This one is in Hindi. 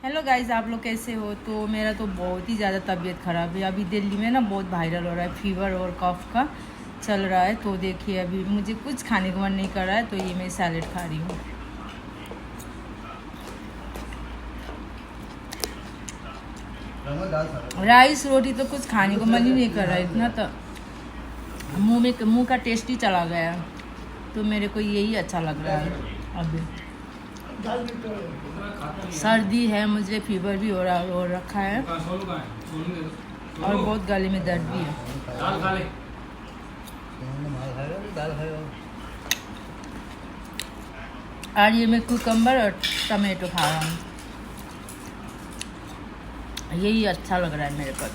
हेलो गाइस, आप लोग कैसे हो। तो मेरा तो बहुत ही ज़्यादा तबीयत ख़राब है। अभी दिल्ली में ना बहुत वायरल हो रहा है, फीवर और कफ का चल रहा है। तो देखिए अभी मुझे कुछ खाने का मन नहीं कर रहा है, तो ये मैं सैलेड खा रही हूँ। राइस रोटी तो कुछ खाने को मन ही नहीं कर रहा है, इतना तो मुंह का टेस्ट ही चला गया। तो मेरे को यही अच्छा लग रहा है। अभी सर्दी है, मुझे फीवर भी हो रखा है और बहुत गले में दर्द भी है। और ये मैं कुकम्बर और टमाटो खा रहा हूँ, यही अच्छा लग रहा है मेरे को।